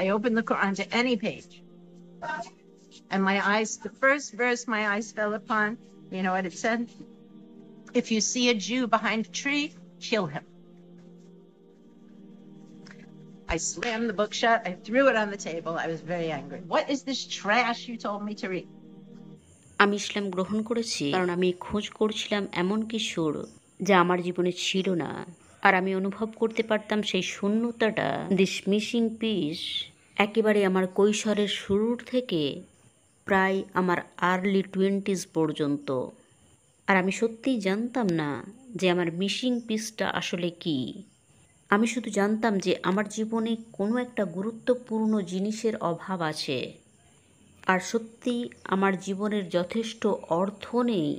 I opened the Quran to any page, and my eyes, the first verse my eyes fell upon, you know what it said? If you see a Jew behind a tree, kill him. I slammed the book shut. I threw it on the table. I was very angry. What is this trash you told me to read? আমি ইসলাম গ্রহণ করেছি কারণ আমি খোঁজ করছিলাম এমন কিছুর যা আমার জীবনে ছিল না। আর আমি অনুভব করতে পারতাম সেই শূন্যতাটা, দিস মিসিং পিস, একেবারে আমার কৈশোরের শুরুর থেকে প্রায় আমার আর্লি 20s পর্যন্ত। আর আমি সত্যিই জানতাম না যে আমার মিসিং পিসটা আসলে কী। আমি শুধু জানতাম যে আমার জীবনে কোনো একটা গুরুত্বপূর্ণ জিনিসের অভাব আছে, আর সত্যি আমার জীবনের যথেষ্ট অর্থ নেই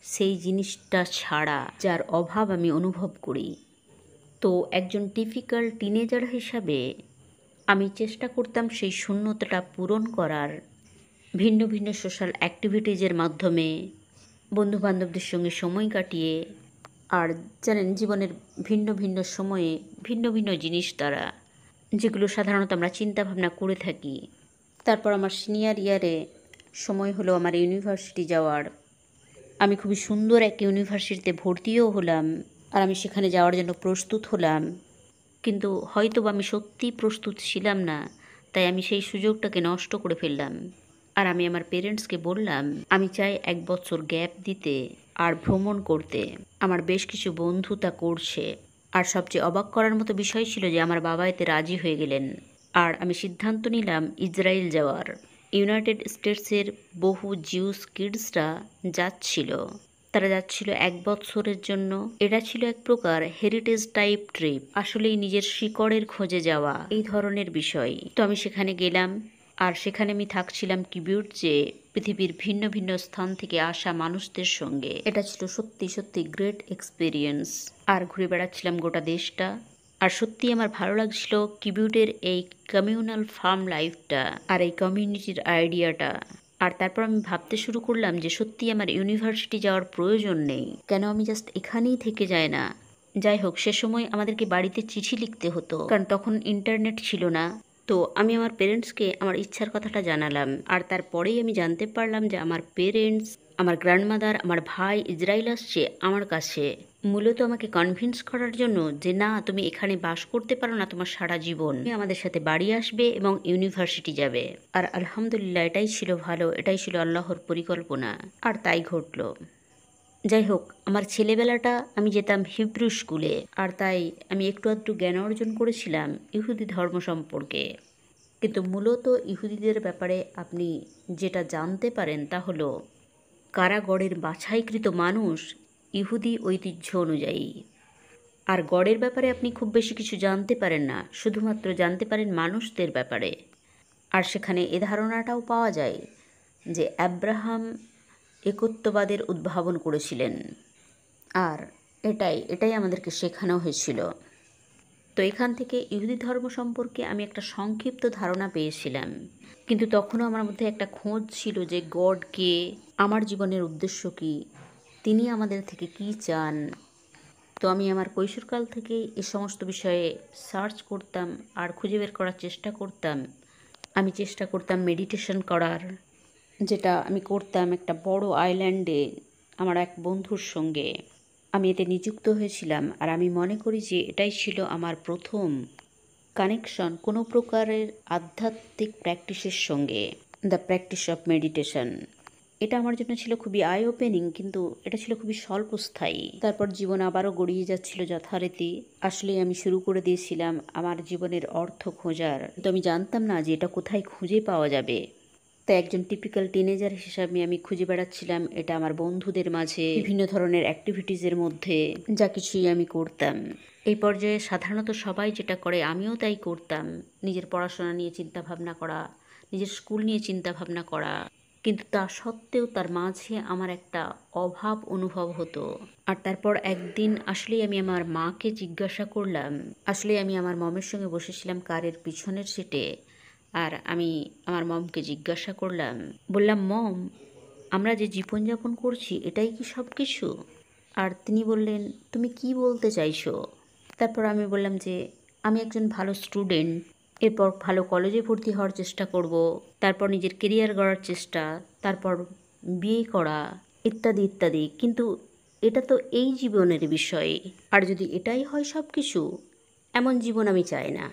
সেই জিনিসটা ছাড়া, যার অভাব আমি অনুভব করি। তো একজন টিপিক্যাল টিনেজার হিসাবে আমি চেষ্টা করতাম সেই শূন্যতাটা পূরণ করার ভিন্ন ভিন্ন সোশ্যাল অ্যাক্টিভিটিজের মাধ্যমে, বন্ধুবান্ধবদের সঙ্গে সময় কাটিয়ে, আর জানেন জীবনের ভিন্ন ভিন্ন সময়ে ভিন্ন ভিন্ন জিনিস দ্বারা, যেগুলো সাধারণত আমরা চিন্তাভাবনা করে থাকি। তারপর আমার সিনিয়র ইয়ারে সময় হলো আমার ইউনিভার্সিটি যাওয়ার। আমি খুবই সুন্দর এক ইউনিভার্সিটিতে ভর্তিও হলাম, আর আমি সেখানে যাওয়ার জন্য প্রস্তুত হলাম। কিন্তু হয়তো বা আমি সত্যিই প্রস্তুত ছিলাম না, তাই আমি সেই সুযোগটাকে নষ্ট করে ফেললাম। আর আমি আমার পেরেন্টসকে বললাম আমি চাই 1 বছর গ্যাপ দিতে আর ভ্রমণ করতে। আমার বেশ কিছু বন্ধু তা করছে। আর সবচেয়ে অবাক করার মতো বিষয় ছিল যে আমার বাবা এতে রাজি হয়ে গেলেন। আর আমি সিদ্ধান্ত নিলাম ইসরায়েল যাওয়ার। ইউনাইটেড স্টেটসের বহু জিউস কিডসরা যাচ্ছিল। তারা যাচ্ছিল 1 বছরের জন্য। এটা ছিল এক প্রকার হেরিটেজ টাইপ ট্রিপ, আসলেই নিজের শিকড়ের খোঁজে যাওয়া, এই ধরনের বিষয়। তো আমি সেখানে গেলাম, আর সেখানে আমি থাকছিলাম কিবিউটজে পৃথিবীর ভিন্ন ভিন্ন স্থান থেকে আসা মানুষদের সঙ্গে। এটা ছিল সত্যি সত্যি গ্রেট এক্সপিরিয়েন্স। আর ঘুরে বেড়াচ্ছিলাম গোটা দেশটা। আর সত্যি আমার ভালো লাগছিল কিবিউটের এই কমিউনাল ফার্ম লাইফটা আর এই কমিউনিটির আইডিয়াটা। আর তারপর আমি ভাবতে শুরু করলাম যে সত্যি আমার ইউনিভার্সিটি যাওয়ার প্রয়োজন নেই, কেন আমি জাস্ট এখানেই থেকে যাই না। যাই হোক, সে সময় আমাদেরকে বাড়িতে চিঠি লিখতে হতো, কারণ তখন ইন্টারনেট ছিল না। তো আমি আমার পেরেন্টসকে আমার ইচ্ছার কথাটা জানালাম, আর তারপরেই আমি জানতে পারলাম যে আমার পেরেন্টস, আমার গ্র্যান্ডমাদার, আমার ভাই ইসরায়েল আসছে আমার কাছে, মূলত আমাকে কনভিন্স করার জন্য যে না, তুমি এখানে বাস করতে পারো না তোমার সারা জীবন, তুমি আমাদের সাথে বাড়ি আসবে এবং ইউনিভার্সিটি যাবে। আর আলহামদুলিল্লাহ, এটাই ছিল ভালো, এটাই ছিল আল্লাহর পরিকল্পনা, আর তাই ঘটল। যাই হোক, আমার ছেলেবেলাটা আমি যেতাম হিব্রু স্কুলে, আর তাই আমি একটু আধটু জ্ঞান অর্জন করেছিলাম ইহুদি ধর্ম সম্পর্কে। কিন্তু মূলত ইহুদিদের ব্যাপারে আপনি যেটা জানতে পারেন তা হলো কারাগড়ের বাছাইকৃত মানুষ ইহুদি ঐতিহ্য অনুযায়ী। আর গড়ের ব্যাপারে আপনি খুব বেশি কিছু জানতে পারেন না, শুধুমাত্র জানতে পারেন মানুষদের ব্যাপারে। আর সেখানে এ ধারণাটাও পাওয়া যায় যে আব্রাহাম একত্ববাদের উদ্ভাবন করেছিলেন। আর এটাই আমাদেরকে শেখানো হয়েছিল। তো এখান থেকে ইহুদি ধর্ম সম্পর্কে আমি একটা সংক্ষিপ্ত ধারণা পেয়েছিলাম, কিন্তু তখনও আমার মধ্যে একটা খোঁজ ছিল যে গড কে, আমার জীবনের উদ্দেশ্য কী, তিনি আমাদের থেকে কী চান। তো আমি আমার কৈশোরকাল থেকে এ সমস্ত বিষয়ে সার্চ করতাম আর খুঁজে বের করার চেষ্টা করতাম। আমি চেষ্টা করতাম মেডিটেশন করার, যেটা আমি করতাম একটা বড় আইল্যান্ডে আমার এক বন্ধুর সঙ্গে। আমি এতে নিযুক্ত হয়েছিলাম, আর আমি মনে করি যে এটাই ছিল আমার প্রথম কানেকশন কোনো প্রকারের আধ্যাত্মিক প্র্যাকটিসের সঙ্গে, দ্য প্র্যাকটিস অফ মেডিটেশন। এটা আমার জন্য ছিল খুবই আই ওপেনিং, কিন্তু এটা ছিল খুবই স্বল্পস্থায়ী। তারপর জীবন আবারও গড়িয়ে যাচ্ছিল যথারীতি। আসলে আমি শুরু করে দিয়েছিলাম আমার জীবনের অর্থ খোঁজার, তো আমি জানতাম না যে এটা কোথায় খুঁজে পাওয়া যাবে। তাই একজন টিপিক্যাল টিনেজার হিসাবে আমি খুঁজে বেড়াচ্ছিলাম এটা আমার বন্ধুদের মাঝে, বিভিন্ন ধরনের অ্যাক্টিভিটিসের মধ্যে, যা কিছুই আমি করতাম। এই পর্যায়ে সাধারণত সবাই যেটা করে আমিও তাই করতাম, নিজের পড়াশোনা নিয়ে চিন্তা ভাবনা করা, নিজের স্কুল নিয়ে চিন্তা ভাবনা করা। কিন্তু তা সত্ত্বেও তার মাঝে আমার একটা অভাব অনুভব হতো। আর তারপর একদিন আসলেই আমি আমার মাকে জিজ্ঞাসা করলাম, আসলে আমি আমার মমের সঙ্গে বসেছিলাম কারের পিছনের সিটে, আর আমি আমার মমকে জিজ্ঞাসা করলাম, বললাম মম, আমরা যে জীবনযাপন করছি এটাই কি সব কিছু? আর তিনি বললেন, তুমি কি বলতে চাইছো? তারপর আমি বললাম যে আমি একজন ভালো স্টুডেন্ট, এরপর ভালো কলেজে ভর্তি হওয়ার চেষ্টা করব, তারপর নিজের কেরিয়ার গড়ার চেষ্টা, তারপর বিয়ে করা, ইত্যাদি ইত্যাদি। কিন্তু এটা তো এই জীবনের বিষয়। আর যদি এটাই হয় সব কিছু, এমন জীবন আমি চাই না।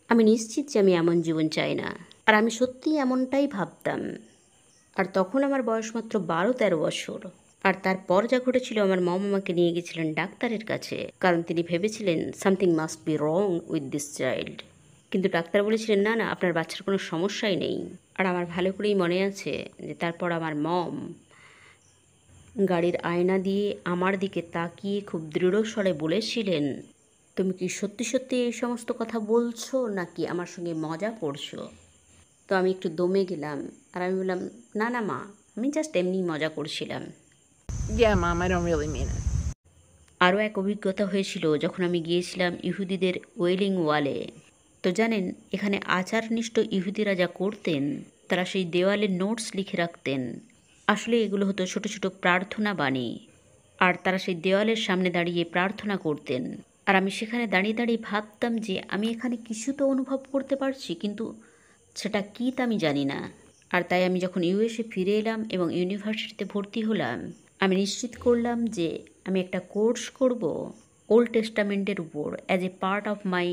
আমি নিশ্চিত যে আমি এমন জীবন চাই না। আর আমি সত্যিই এমনটাই ভাবতাম। আর তখন আমার বয়স মাত্র 12-13 বছর। আর তারপর যা ঘটেছিল, আমার মম আমাকে নিয়ে গেছিলেন ডাক্তারের কাছে, কারণ তিনি ভেবেছিলেন something must be wrong with this child. কিন্তু ডাক্তার বলেছিলেন, না না, আপনার বাচ্চার কোনো সমস্যাই নেই। আর আমার ভালো করেই মনে আছে যে তারপর আমার মম গাড়ির আয়না দিয়ে আমার দিকে তাকিয়ে খুব দৃঢ় স্বরে বলেছিলেন, তুমি কি সত্যি সত্যি এই সমস্ত কথা বলছো নাকি আমার সঙ্গে মজা করছো? তো আমি একটু দমে গেলাম, আর আমি বললাম, না না মা, আমি জাস্ট এমনি মজা করছিলাম। Yeah, Mom, I don't really mean it. আরও এক অভিজ্ঞতা হয়েছিল যখন আমি গিয়েছিলাম ইহুদিদের ওয়েলিং ওয়ালে। তো জানেন, এখানে আচারনিষ্ঠ ইহুদিরা যা করতেন, তারা সেই দেওয়ালে নোটস লিখে রাখতেন। আসলে এগুলো হতো ছোট ছোট প্রার্থনা বাণী। আর তারা সেই দেওয়ালের সামনে দাঁড়িয়ে প্রার্থনা করতেন। আর আমি সেখানে দাঁড়িয়ে দাঁড়িয়ে ভাবতাম যে আমি এখানে কিছু তো অনুভব করতে পারছি, কিন্তু সেটা কী তা আমি জানি না। আর তাই আমি যখন ইউএসএ ফিরে এলাম এবং ইউনিভার্সিটিতে ভর্তি হলাম, আমি নিশ্চিত করলাম যে আমি একটা কোর্স করব ওল্ড টেস্টামেন্টের উপর as a part of my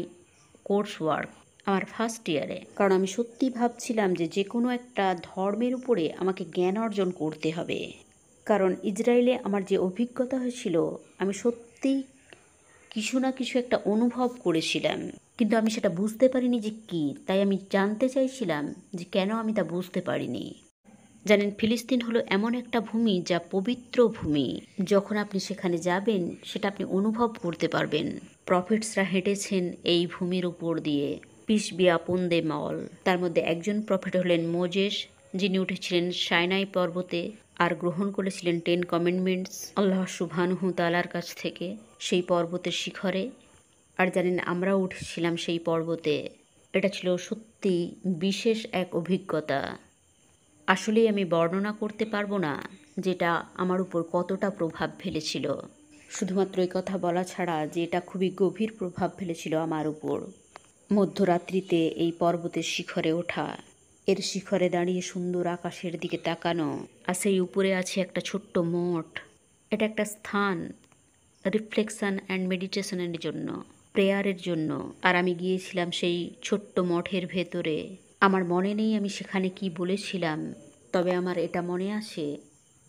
course work আমার ফার্স্ট ইয়ারে। কারণ আমি সত্যি ভাবছিলাম যে যে কোনো একটা ধর্মের উপরে আমাকে জ্ঞান অর্জন করতে হবে। কারণ ইসরায়েলে আমার যে অভিজ্ঞতা হয়েছিল, আমি সত্যি কিছু না কিছু একটা অনুভব করেছিলাম, কিন্তু আমি সেটা বুঝতে পারিনি যে কী। তাই আমি জানতে চাইছিলাম যে কেন আমি তা বুঝতে পারিনি। জানেন, ফিলিস্তিন হলো এমন একটা ভূমি যা পবিত্র ভূমি। যখন আপনি সেখানে যাবেন, সেটা আপনি অনুভব করতে পারবেন। প্রফেটসরা হেঁটেছেন এই ভূমির উপর দিয়ে, পিস বি আপন দে মল। তার মধ্যে একজন প্রফেট হলেন মোজেস, যিনি উঠেছিলেন সাইনাই পর্বতে আর গ্রহণ করেছিলেন 10 কমেন্ডমেন্টস আল্লাহ সুবহানাহু তাআলার কাছ থেকে সেই পর্বতের শিখরে। আর জানেন, আমরাও উঠেছিলাম সেই পর্বতে। এটা ছিল সত্যি বিশেষ এক অভিজ্ঞতা। আসলেই আমি বর্ণনা করতে পারবো না যেটা আমার উপর কতটা প্রভাব ফেলেছিল। শুধুমাত্র এই কথা বলা ছাড়া যে এটা খুবই গভীর প্রভাব ফেলেছিল আমার উপর। মধ্যরাত্রিতে এই পর্বতের শিখরে ওঠা, এর শিখরে দাঁড়িয়ে সুন্দর আকাশের দিকে তাকানো, আর সেই উপরে আছে একটা ছোট্ট মঠ। এটা একটা স্থান রিফ্লেকশন অ্যান্ড মেডিটেশনের জন্য, প্রেয়ারের জন্য। আর আমি গিয়েছিলাম সেই ছোট্ট মঠের ভেতরে। আমার মনে নেই আমি সেখানে কি বলেছিলাম, তবে আমার এটা মনে আছে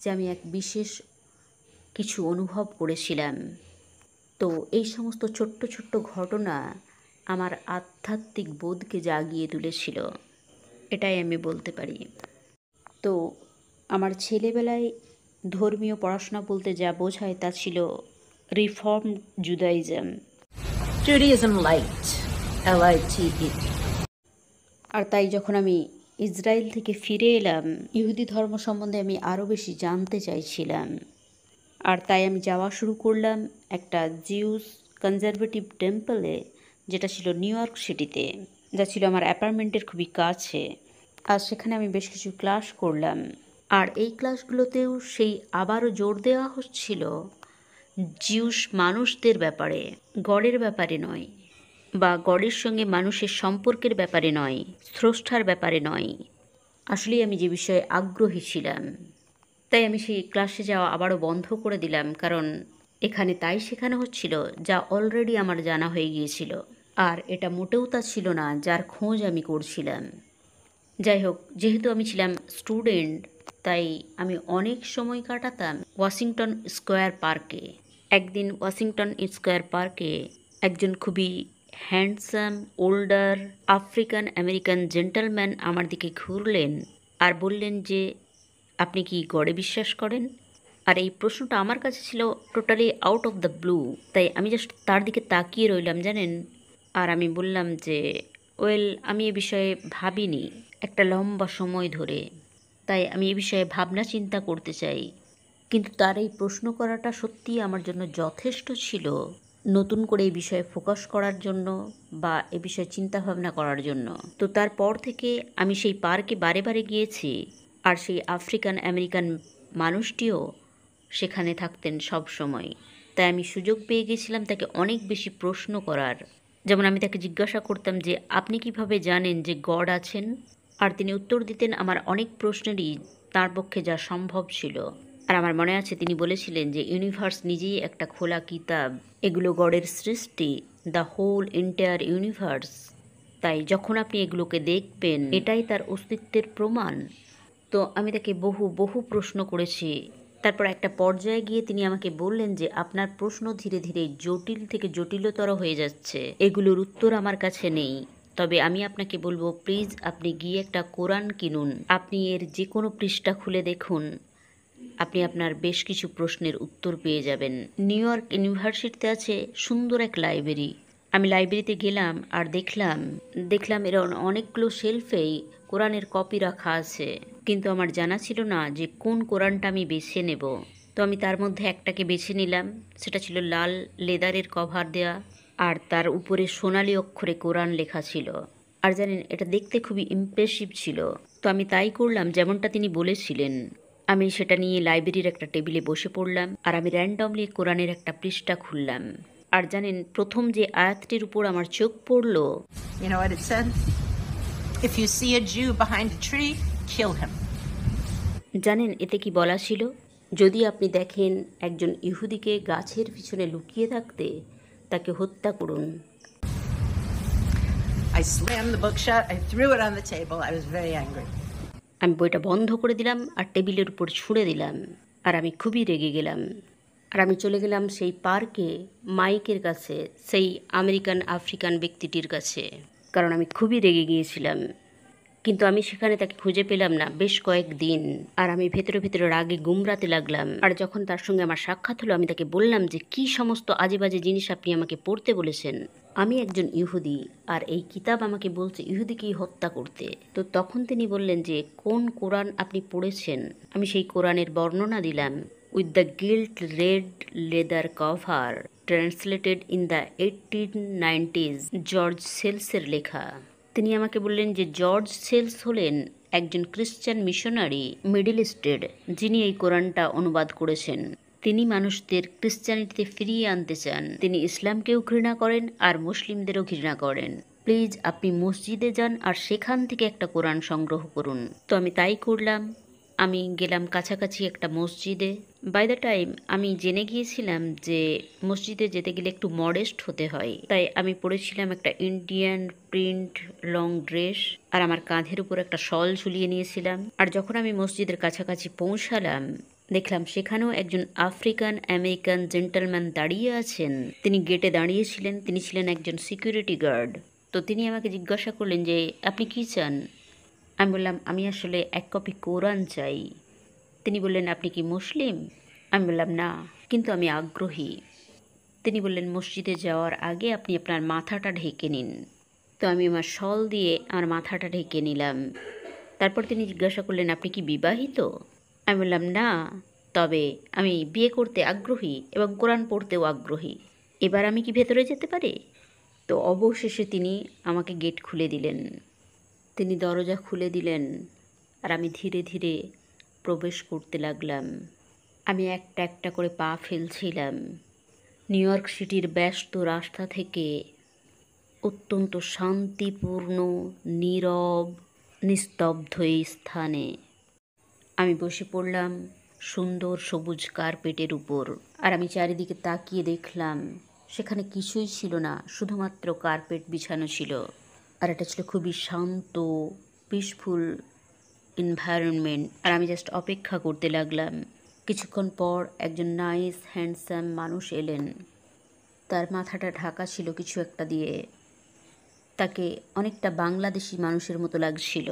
যে আমি এক বিশেষ কিছু অনুভব করেছিলাম। তো এই সমস্ত ছোট্ট ছোট্ট ঘটনা আমার আধ্যাত্মিক বোধকে জাগিয়ে তুলেছিল, এটাই আমি বলতে পারি। তো আমার ছেলেবেলায় ধর্মীয় পড়াশোনা বলতে যা বোঝায় তা ছিল রিফর্ম জুদাইজম। Judaism light. L-I-T-E. আর তাই যখন আমি ইসরায়েল থেকে ফিরে এলাম, ইহুদি ধর্ম সম্বন্ধে আমি আরও বেশি জানতে চাইছিলাম। আর তাই আমি যাওয়া শুরু করলাম একটা জিউস কনজারভেটিভ টেম্পলে, যেটা ছিল নিউ ইয়র্ক সিটিতে, যা ছিল আমার অ্যাপার্টমেন্টের খুবই কাছে। আর সেখানে আমি বেশ কিছু ক্লাস করলাম। আর এই ক্লাসগুলোতেও সেই আবারও জোর দেওয়া হচ্ছিল জিউস মানুষদের ব্যাপারে, গডের ব্যাপারে নয়, বা গডের সঙ্গে মানুষের সম্পর্কের ব্যাপারে নয়, স্রষ্টার ব্যাপারে নয়। আসলেই আমি যে বিষয়ে আগ্রহী ছিলাম, তাই আমি সেই ক্লাসে যাওয়া আবারও বন্ধ করে দিলাম, কারণ এখানে তাই শেখানো হচ্ছিল যা অলরেডি আমার জানা হয়ে গিয়েছিল। আর এটা মোটেও তা ছিল না যার খোঁজ আমি করছিলাম। যাই হোক, যেহেতু আমি ছিলাম স্টুডেন্ট, তাই আমি অনেক সময় কাটাতাম ওয়াশিংটন স্কোয়ার পার্কে। একদিন ওয়াশিংটন স্কোয়ার পার্কে একজন খুবই handsome older African American gentleman আমার দিকে ঘুরলেন আর বললেন যে, আপনি কি গডে বিশ্বাস করেন? আর এই প্রশ্নটা আমার কাছে ছিল totally out of the blue. তাই আমি জাস্ট তার দিকে তাকিয়ে রইলাম, জানেন। আর আমি বললাম যে, ওয়েল, আমি এ বিষয়ে ভাবিনি একটা লম্বা সময় ধরে, তাই আমি এ বিষয়ে ভাবনা চিন্তা করতে চাই। কিন্তু তার এই প্রশ্ন করাটা সত্যিই আমার জন্য যথেষ্ট ছিল নতুন করে এই বিষয়ে ফোকাস করার জন্য বা এ বিষয়ে চিন্তাভাবনা করার জন্য। তো তারপর থেকে আমি সেই পার্কে বারে বারে গিয়েছি। আর সেই আফ্রিকান আমেরিকান মানুষটিও সেখানে থাকতেন সব সময়। তাই আমি সুযোগ পেয়ে গেছিলাম তাকে অনেক বেশি প্রশ্ন করার। যেমন আমি তাকে জিজ্ঞাসা করতাম যে আপনি কিভাবে জানেন যে গড আছেন, আর তিনি উত্তর দিতেন আমার অনেক প্রশ্নেরই তার পক্ষে যা সম্ভব ছিল। আর আমার মনে আছে তিনি বলেছিলেন যে ইউনিভার্স নিজেই একটা খোলা কিতাব, এগুলো গডের সৃষ্টি, দ্য হোল এন্টায়ার ইউনিভার্স। তাই যখন আপনি এগুলোকে দেখবেন এটাই তার অস্তিত্বের প্রমাণ। তো আমি তাকে বহু বহু প্রশ্ন করেছি। তারপর একটা পর্যায়ে গিয়ে তিনি আমাকে বললেন যে আপনার প্রশ্ন ধীরে ধীরে জটিল থেকে জটিলতর হয়ে যাচ্ছে, এগুলোর উত্তর আমার কাছে নেই। তবে আমি আপনাকে বলবো প্লিজ আপনি গিয়ে একটা কোরআন কিনুন, আপনি এর যে কোনো পৃষ্ঠা খুলে দেখুন, আপনি আপনার বেশ কিছু প্রশ্নের উত্তর পেয়ে যাবেন। নিউ ইয়র্ক ইউনিভার্সিটিতে আছে সুন্দর এক লাইব্রেরি। আমি লাইব্রেরিতে গেলাম আর দেখলাম এর অনেকগুলো শেলফেই কোরআনের কপি রাখা আছে, কিন্তু আমার জানা ছিল না যে কোন কোরআনটা আমি বেছে নেব। তো আমি তার মধ্যে একটাকে বেছে নিলাম। সেটা ছিল লাল লেদারের কভার দেয়া, আর তার উপরে সোনালি অক্ষরে কোরআন লেখা ছিল। আর জানেন এটা দেখতে খুবই ইমপ্রেসিভ ছিল। তো আমি তাই করলাম যেমনটা তিনি বলেছিলেন। আমি সেটা নিয়ে লাইব্রেরির একটা টেবিলে বসে পড়লাম, আর আমি র্যান্ডমলি কোরআনের একটা পৃষ্ঠা খুললাম। আর জানেন প্রথম যে আয়াতটির উপর আমার চোখ পড়ল, You know what it said? If you see a Jew behind a tree, kill him. জানেন এতে কি বলা ছিল? যদি আপনি দেখেন একজন ইহুদিকে গাছের পিছনে লুকিয়ে থাকতে, তাকে হত্যা করুন। I slammed the book shut. I threw it on the table. I was very angry. আমি বইটা বন্ধ করে দিলাম আর টেবিলের উপর ছুঁড়ে দিলাম, আর আমি খুবই রেগে গেলাম। আর আমি চলে গেলাম সেই পার্কে মাইকের কাছে, সেই আমেরিকান আফ্রিকান ব্যক্তিটির কাছে, কারণ আমি খুবই রেগে গিয়েছিলাম। কিন্তু আমি সেখানে তাকে খুঁজে পেলাম না বেশ কয়েকদিন, আর আমি ভেতরে ভেতরে রাগে গুমরাতে লাগলাম। আর যখন তার সঙ্গে আমার সাক্ষাৎ হলো, আমি তাকে বললাম যে কি সমস্ত আজে বাজে জিনিস আপনি আমাকে পড়তে বলেছেন। আমি একজন ইহুদি, আর এই কিতাব আমাকে বলছে ইহুদিকেই হত্যা করতে। তো তখন তিনি বললেন যে কোন কোরআন আপনি পড়েছেন। আমি সেই কোরআনের বর্ণনা দিলাম। With the gilt red leather cover, translated in the 1890s, George সেলসের লেখা। তিনি আমাকে বললেন যে জর্জ সেলস হলেন একজন খ্রিশ্চান মিশনারি মিডল ইস্টের, যিনি এই কোরআনটা অনুবাদ করেছেন। তিনি মানুষদের খ্রিশ্চানিটিতে ফিরিয়ে আনতে চান। তিনি ইসলামকেও ঘৃণা করেন আর মুসলিমদেরও ঘৃণা করেন। প্লিজ আপনি মসজিদে যান আর সেখান থেকে একটা কোরআন সংগ্রহ করুন। তো আমি তাই করলাম। আমি গেলাম কাছাকাছি একটা মসজিদে। বাই দ্য টাইম আমি জেনে গিয়েছিলাম যে মসজিদে যেতে গেলে একটু মডেস্ট হতে হয়, তাই আমি পরেছিলাম একটা ইন্ডিয়ান প্রিন্ট লং ড্রেস, আর আমার কাঁধের উপর একটা শল ঝুলিয়ে নিয়েছিলাম। আর যখন আমি মসজিদের কাছাকাছি পৌঁছালাম, দেখলাম সেখানেও একজন আফ্রিকান আমেরিকান জেন্টলম্যান দাঁড়িয়ে আছেন। তিনি গেটে দাঁড়িয়েছিলেন, তিনি ছিলেন একজন সিকিউরিটি গার্ড। তো তিনি আমাকে জিজ্ঞাসা করলেন যে আপনি কি চান। আমি বললাম আমি আসলে এক কপি কোরআন চাই। তিনি বললেন আপনি কি মুসলিম। আমি বললাম না, কিন্তু আমি আগ্রহী। তিনি বললেন মসজিদে যাওয়ার আগে আপনি আপনার মাথাটা ঢেকে নিন। তো আমি আমার শল দিয়ে আমার মাথাটা ঢেকে নিলাম। তারপর তিনি জিজ্ঞাসা করলেন আপনি কি বিবাহিত। আমি বললাম না, তবে আমি বিয়ে করতে আগ্রহী এবং কোরআন পড়তেও আগ্রহী। এবার আমি কি ভেতরে যেতে পারি। তো অবশেষে তিনি আমাকে গেট খুলে দিলেন। তিনি দরজা খুলে দিলেন, আর আমি ধীরে ধীরে প্রবেশ করতে লাগলাম। আমি একটা একটা করে পা ফেলছিলাম নিউ ইয়র্ক সিটির ব্যস্ত রাস্তা থেকে অত্যন্ত শান্তিপূর্ণ, নীরব, নিস্তব্ধ এই স্থানে। আমি বসে পড়লাম সুন্দর সবুজ কার্পেটের উপর, আর আমি চারিদিকে তাকিয়ে দেখলাম সেখানে কিছুই ছিল না, শুধুমাত্র কার্পেট বিছানো ছিল। আর এটা ছিল খুবই শান্ত, পিসফুল এনভায়রনমেন্ট। আর আমি জাস্ট অপেক্ষা করতে লাগলাম। কিছুক্ষণ পর একজন নাইস হ্যান্ডসাম মানুষ এলেন। তার মাথাটা ঢাকা ছিল কিছু একটা দিয়ে। তাকে অনেকটা বাংলাদেশি মানুষের মতো লাগছিল।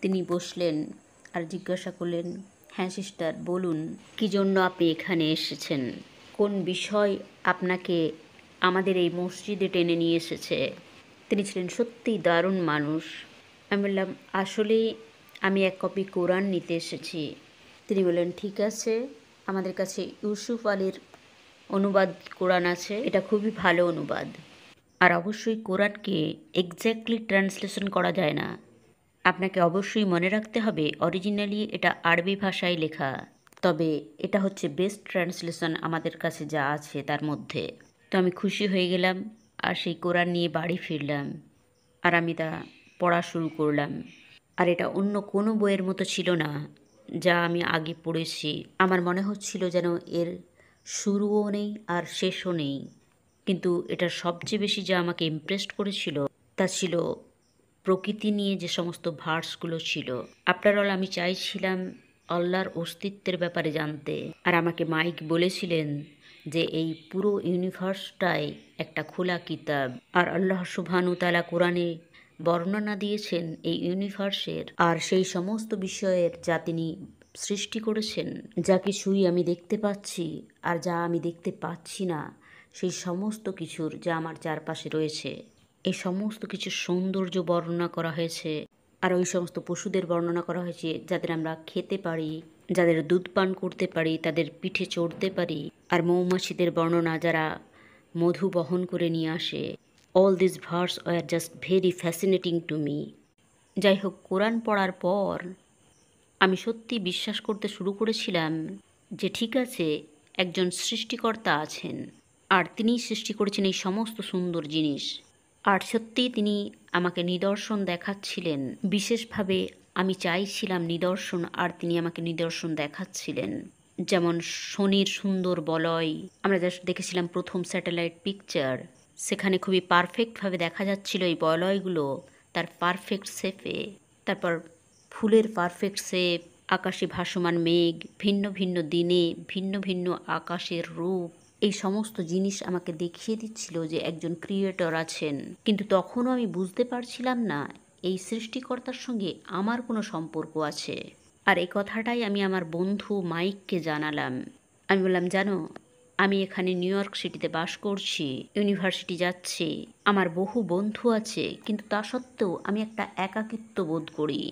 তিনি বসলেন আর জিজ্ঞাসা করলেন, হ্যাঁ সিস্টার বলুন, কী জন্য আপনি এখানে এসেছেন, কোন বিষয় আপনাকে আমাদের এই মসজিদে টেনে নিয়ে এসেছে। তিনি ছিলেন সত্যিই দারুণ মানুষ। আমি বললাম আসলে আমি এক কপি কোরআন নিতে এসেছি। তিনি বললেন ঠিক আছে, আমাদের কাছে ইউসুফ আলীর অনুবাদ কোরআন আছে, এটা খুবই ভালো অনুবাদ। আর অবশ্যই কোরআনকে এক্স্যাক্টলি ট্রান্সলেশন করা যায় না, আপনাকে অবশ্যই মনে রাখতে হবে অরিজিনালি এটা আরবি ভাষায় লেখা, তবে এটা হচ্ছে বেস্ট ট্রান্সলেশন আমাদের কাছে যা আছে তার মধ্যে। তো আমি খুশি হয়ে গেলাম আর সেই কোরআন নিয়ে বাড়ি ফিরলাম, আর আমি তা পড়া শুরু করলাম। আর এটা অন্য কোনো বইয়ের মতো ছিল না যা আমি আগে পড়েছি। আমার মনে হচ্ছিল যেন এর শুরুও নেই আর শেষও নেই। কিন্তু এটার সবচেয়ে বেশি যা আমাকে ইমপ্রেসড করেছিল তা ছিল প্রকৃতি নিয়ে যে সমস্ত ভার্সগুলো ছিল। আফটার অল আমি চাইছিলাম আল্লাহর অস্তিত্বের ব্যাপারে জানতে। আর আমাকে মাইক বলেছিলেন যে এই পুরো ইউনিভার্সটাই একটা খোলা কিতাব, আর আল্লাহ সুবহানাহু তাআলা কোরআনে বর্ণনা দিয়েছেন এই ইউনিভার্সের আর সেই সমস্ত বিষয়ের যা তিনি সৃষ্টি করেছেন। যা কিছুই আমি দেখতে পাচ্ছি আর যা আমি দেখতে পাচ্ছি না, সেই সমস্ত কিছুর যা আমার চারপাশে রয়েছে, এই সমস্ত কিছুর সৌন্দর্য বর্ণনা করা হয়েছে। আর ওই সমস্ত পশুদের বর্ণনা করা হয়েছে যাদের আমরা খেতে পারি, যাদের দুধ পান করতে পারি, তাদের পিঠে চড়তে পারি। আর মৌমাছিদের বর্ণনা যারা মধু বহন করে নিয়ে আসে। All this verse were just very fascinating to me. যাই হোক, কোরআন পড়ার পর আমি সত্যি বিশ্বাস করতে শুরু করেছিলাম যে ঠিক আছে, একজন সৃষ্টিকর্তা আছেন আর তিনিই সৃষ্টি করেছেন এই সমস্ত সুন্দর জিনিস। আর সত্যিই তিনি আমাকে নিদর্শন দেখাচ্ছিলেন। বিশেষভাবে আমি চাইছিলাম নিদর্শন, আর তিনি আমাকে নিদর্শন দেখাচ্ছিলেন। যেমন শনির সুন্দর বলয়, আমরা যা দেখেছিলাম প্রথম স্যাটেলাইট পিকচার, সেখানে খুবই পারফেক্টভাবে দেখা যাচ্ছিল এই বলয়গুলো তার পারফেক্ট শেপে। তারপর ফুলের পারফেক্ট শেপ, আকাশে ভাসমান মেঘ, ভিন্ন ভিন্ন দিনে ভিন্ন ভিন্ন আকাশের রূপ, এই সমস্ত জিনিস আমাকে দেখিয়ে দিচ্ছিল যে একজন ক্রিয়েটর আছেন। কিন্তু তখনও আমি বুঝতে পারছিলাম না এই সৃষ্টিকর্তার সঙ্গে আমার কোনো সম্পর্ক আছে। আর এই কথাটাই আমি আমার বন্ধু মাইককে জানালাম। আমি বললাম, জানো, আমি এখানে নিউ ইয়র্ক সিটিতে বাস করছি, ইউনিভার্সিটি যাচ্ছি, আমার বহু বন্ধু আছে, কিন্তু তা সত্ত্বেও আমি একটা একাকিত্ব বোধ করি।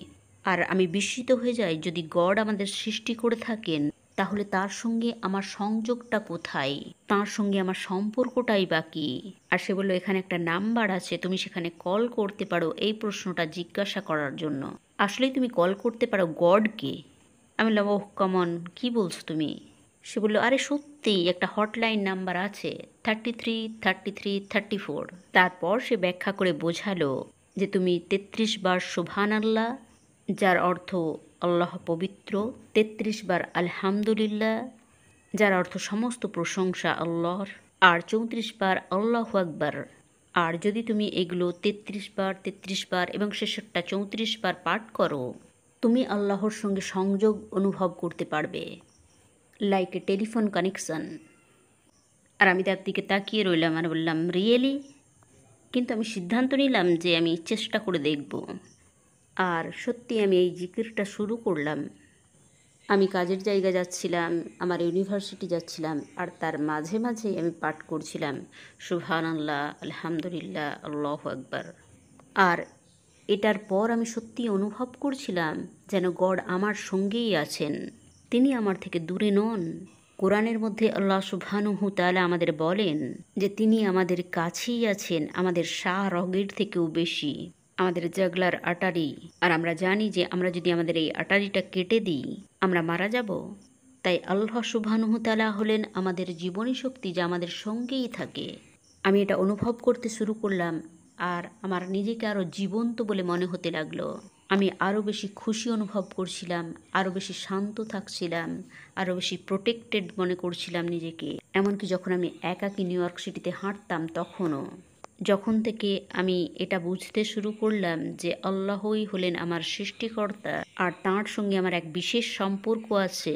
আর আমি বিস্মিত হয়ে যাই, যদি গড আমাদের সৃষ্টি করে থাকেন তাহলে তার সঙ্গে আমার সংযোগটা কোথায়, তার সঙ্গে আমার সম্পর্কটাই বা কি। আর সে বলল, এখানে একটা নাম্বার আছে, তুমি সেখানে কল করতে পারো এই প্রশ্নটা জিজ্ঞাসা করার জন্য। আসলেই তুমি কল করতে পারো গডকে? আমি বললাম, ওহ কমন, কি বলছো তুমি? সে বলল, আরে সত্যিই একটা হটলাইন নাম্বার আছে, 333334। তারপর সে ব্যাখ্যা করে বোঝালো যে তুমি 33 বার সুবহানাল্লাহ, যার অর্থ আল্লাহ পবিত্র, 33 বার আলহামদুলিল্লাহ, যার অর্থ সমস্ত প্রশংসা আল্লাহর, আর 34 বার আল্লাহু আকবার। আর যদি তুমি এগুলো 33 বার এবং শেষেরটা 34 বার পাঠ করো, তুমি আল্লাহর সঙ্গে সংযোগ অনুভব করতে পারবে, লাইক এ টেলিফোন কানেকশন। আর আমি তার দিকে তাকিয়ে রইলাম আর বললাম, রিয়েলি? কিন্তু আমি সিদ্ধান্ত নিলাম যে আমি চেষ্টা করে দেখব। আর সত্যি আমি এই জিকিরটা শুরু করলাম। আমি কাজের জায়গা যাচ্ছিলাম, আমার ইউনিভার্সিটি যাচ্ছিলাম, আর তার মাঝে মাঝে আমি পাঠ করছিলাম সুবহানাল্লাহ, আলহামদুলিল্লাহ, আল্লাহু আকবার। আর এটার পর আমি সত্যি অনুভব করছিলাম যেন গড আমার সঙ্গেই আছেন, তিনি আমার থেকে দূরে নন। কোরআনের মধ্যে আল্লাহ সুবহানাহু তাআলা আমাদের বলেন যে তিনি আমাদের কাছেই আছেন, আমাদের রগের থেকেও বেশি, আমাদের জাগলার আটারি। আর আমরা জানি যে আমরা যদি আমাদের এই আটারিটা কেটে দিই আমরা মারা যাব। তাই আল্লাহ সুবহানাহু তাআলা হলেন আমাদের জীবনী শক্তি, যা আমাদের সঙ্গেই থাকে। আমি এটা অনুভব করতে শুরু করলাম আর আমার নিজেকে আরও জীবন্ত বলে মনে হতে লাগলো। আমি আরও বেশি খুশি অনুভব করছিলাম, আরও বেশি শান্ত থাকছিলাম, আরও বেশি প্রোটেক্টেড মনে করছিলাম নিজেকে। এমনকি যখন আমি একাকী নিউ ইয়র্ক সিটিতে হাঁটতাম তখনও, যখন থেকে আমি এটা বুঝতে শুরু করলাম যে আল্লাহই হলেন আমার সৃষ্টিকর্তা আর তাঁর সঙ্গে আমার এক বিশেষ সম্পর্ক আছে,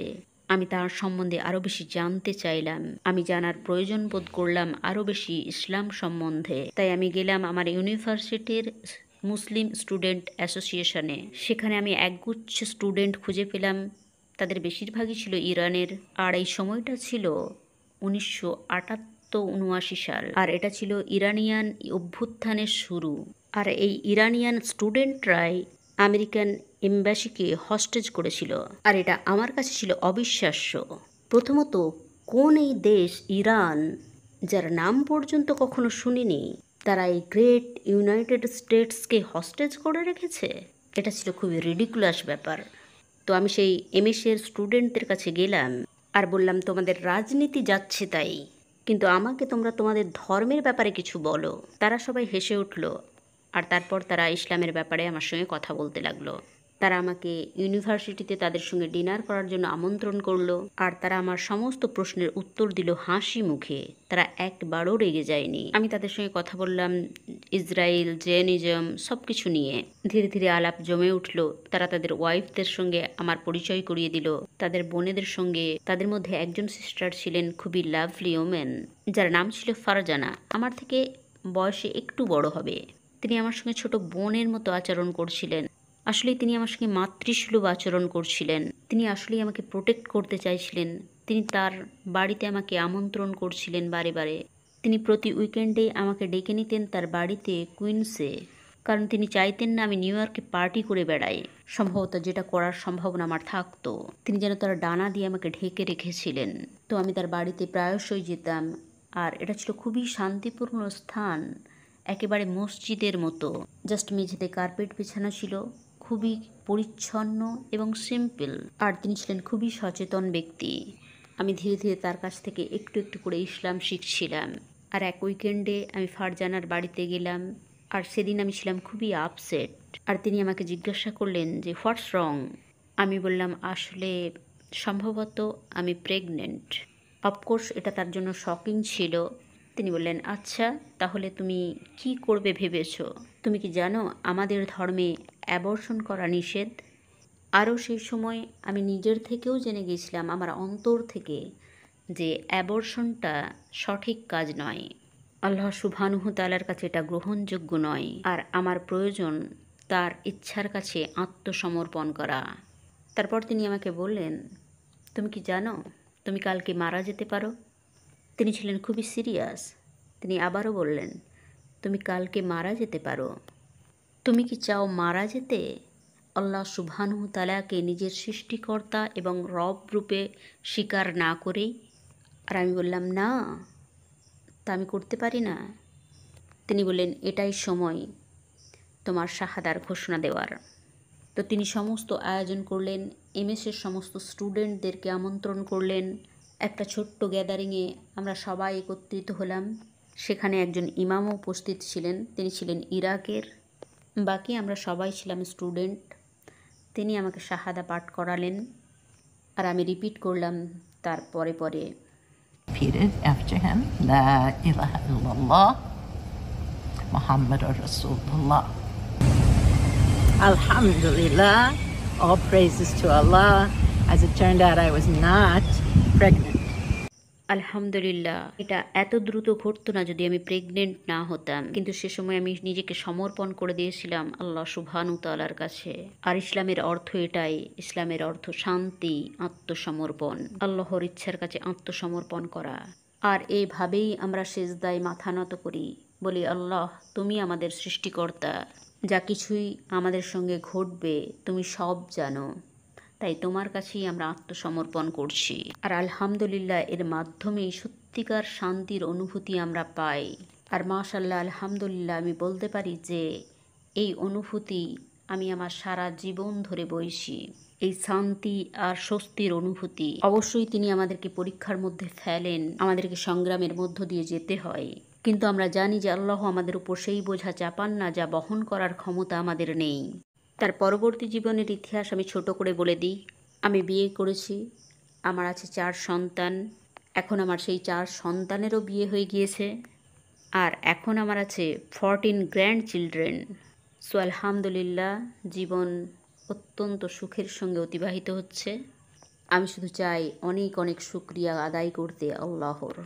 আমি তার সম্বন্ধে আরও বেশি জানতে চাইলাম। আমি জানার প্রয়োজন বোধ করলাম আরও বেশি ইসলাম সম্বন্ধে। তাই আমি গেলাম আমার ইউনিভার্সিটির মুসলিম স্টুডেন্ট অ্যাসোসিয়েশনে। সেখানে আমি একগুচ্ছ স্টুডেন্ট খুঁজে পেলাম, তাদের বেশিরভাগই ছিল ইরানের। আর এই সময়টা ছিল 1978-79 সাল, আর এটা ছিল ইরানিয়ান অভ্যুত্থানের শুরু। আর এই ইরানিয়ান স্টুডেন্টরাই আমেরিকান এম্বাসিকে হস্টেজ করেছিল। আর এটা আমার কাছে ছিল অবিশ্বাস্য। প্রথমত, কোন এই দেশ ইরান, যার নাম পর্যন্ত কখনো শুনিনি, তারা এই গ্রেট ইউনাইটেড স্টেটসকে হস্টেজ করে রেখেছে? এটা ছিল খুবই রিডিকুলাস ব্যাপার। তো আমি সেই এমএসএর স্টুডেন্টদের কাছে গেলাম আর বললাম, তোমাদের রাজনীতি যাচ্ছে তাই, কিন্তু আমাকে তোমরা তোমাদের ধর্মের ব্যাপারে কিছু বলো। তারা সবাই হেসে উঠল, আর তারপর তারা ইসলামের ব্যাপারে আমার সঙ্গে কথা বলতে লাগলো। তারা আমাকে ইউনিভার্সিটিতে তাদের সঙ্গে ডিনার করার জন্য আমন্ত্রণ করলো, আর তারা আমার সমস্ত প্রশ্নের উত্তর দিল হাসি মুখে। তারা একবারও রেগে যায়নি। আমি তাদের সঙ্গে কথা বললাম ইসরায়েল, জেনিজম, সব কিছু নিয়ে। ধীরে ধীরে আলাপ জমে উঠল। তারা তাদের ওয়াইফদের সঙ্গে আমার পরিচয় করিয়ে দিল, তাদের বোনেদের সঙ্গে। তাদের মধ্যে একজন সিস্টার ছিলেন খুবই লাভলি ওমেন, যার নাম ছিল ফারজানা। আমার থেকে বয়সে একটু বড় হবে। তিনি আমার সঙ্গে ছোট বোনের মতো আচরণ করছিলেন। আসলে তিনি আমার সঙ্গে মাতৃসুলভ আচরণ করছিলেন। তিনি আসলেই আমাকে প্রোটেক্ট করতে চাইছিলেন। তিনি তার বাড়িতে আমাকে আমন্ত্রণ করছিলেন বারে বারে। তিনি প্রতি উইকেন্ডে আমাকে ডেকে নিতেন তার বাড়িতে কুইন্সে, কারণ তিনি চাইতেন না আমি নিউ ইয়র্কে পার্টি করে বেড়াই। সম্ভবত যেটা করার সম্ভাবনা আমার থাকতো। তিনি যেন তার ডানা দিয়ে আমাকে ঢেকে রেখেছিলেন। তো আমি তার বাড়িতে প্রায়শই যেতাম, আর এটা ছিল খুবই শান্তিপূর্ণ স্থান, একেবারে মসজিদের মতো। জাস্ট মেঝেতে কার্পেট বিছানো ছিল, খুবই পরিচ্ছন্ন এবং সিম্পল। আর তিনি ছিলেন খুবই সচেতন ব্যক্তি। আমি ধীরে ধীরে তার কাছ থেকে একটু একটু করে ইসলাম শিখছিলাম। আর এক উইকেন্ডে আমি ফারজানার বাড়িতে গেলাম, আর সেদিন আমি ছিলাম খুবই আপসেট। আর তিনি আমাকে জিজ্ঞাসা করলেন যে হোয়াটস রং। আমি বললাম আসলে সম্ভবত আমি প্রেগনেন্ট। অফকোর্স এটা তার জন্য শকিং ছিল। তিনি বললেন আচ্ছা, তাহলে তুমি কি করবে ভেবেছো? তুমি কি জানো আমাদের ধর্মে অ্যাবর্শন করা নিষেধ? আরও সেই সময় আমি নিজের থেকেও জেনে গেছিলাম, আমার অন্তর থেকে, যে অ্যাবর্শনটা সঠিক কাজ নয়। আল্লাহ সুবহানাহু তাআলার কাছে এটা গ্রহণযোগ্য নয়। আর আমার প্রয়োজন তার ইচ্ছার কাছে আত্মসমর্পণ করা। তারপর তিনি আমাকে বললেন, তুমি কি জানো তুমি কালকে মারা যেতে পারো? তিনি ছিলেন খুবই সিরিয়াস। তিনি আবারও বললেন, তুমি কালকে মারা যেতে পারো। তুমি কি চাও মারা যেতে আল্লাহ সুবহানাহু তাআলাকে নিজের সৃষ্টিকর্তা এবং রব রূপে স্বীকার না করেই? আর আমি বললাম না, তা আমি করতে পারি না। তিনি বললেন এটাই সময় তোমার শাহাদার ঘোষণা দেওয়ার। তো তিনি সমস্ত আয়োজন করলেন, এমএসের সমস্ত স্টুডেন্টদেরকে আমন্ত্রণ করলেন। একটা ছোট্ট গ্যাদারিংয়ে আমরা সবাই একত্রিত হলাম। সেখানে একজন ইমামও উপস্থিত ছিলেন, তিনি ছিলেন ইরাকের। বাকি আমরা সবাই ছিলাম স্টুডেন্ট। তিনি আমাকে শাহাদা পাঠ করালেন, আর আমি রিপিট করলাম তার পরে পরে। Repeated after him, La ilaha illallah, Muhammadur Rasulullah. Alhamdulillah, all praises to Allah. As it turned out, I was not pregnant. আলহামদুলিল্লাহ, এটা এত দ্রুত ঘটতো না যদি আমি প্রেগনেন্ট না হতাম। কিন্তু সে সময় আমি নিজেকে সমর্পণ করে দিয়েছিলাম আল্লাহ সুবহানাহু তাআলার কাছে। আর ইসলামের অর্থ এটাই। ইসলামের অর্থ শান্তি, আত্মসমর্পণ, আল্লাহর ইচ্ছার কাছে আত্মসমর্পণ করা। আর এইভাবেই আমরা সিজদায় মাথা নত করি, বলি আল্লাহ তুমি আমাদের সৃষ্টিকর্তা, যা কিছুই আমাদের সঙ্গে ঘটবে তুমি সব জানো, তাই তোমার কাছেই আমরা আত্মসমর্পণ করছি। আর আলহামদুলিল্লাহ, এর মাধ্যমেই সত্যিকার শান্তির অনুভূতি আমরা পাই। আর মাশাআল্লাহ, আলহামদুলিল্লাহ, আমি বলতে পারি যে এই অনুভূতি আমি আমার সারা জীবন ধরে বইছি। এই শান্তি আর স্বস্তির অনুভূতি। অবশ্যই তিনি আমাদেরকে পরীক্ষার মধ্যে ফেলেন, আমাদেরকে সংগ্রামের মধ্য দিয়ে যেতে হয়। কিন্তু আমরা জানি যে আল্লাহ আমাদের উপর সেই বোঝা চাপান না যা বহন করার ক্ষমতা আমাদের নেই। তার পরবর্তী জীবনের ইতিহাস আমি ছোট করে বলে দিই। আমি বিয়ে করেছি, আমার আছে 4 সন্তান। এখন আমার সেই 4 সন্তানেরও বিয়ে হয়ে গিয়েছে, আর এখন আমার আছে 14 গ্র্যান্ড চিলড্রেন। সো আলহামদুলিল্লাহ, জীবন অত্যন্ত সুখের সঙ্গে অতিবাহিত হচ্ছে। আমি শুধু চাই অনেক অনেক শুকরিয়া আদায় করতে আল্লাহর।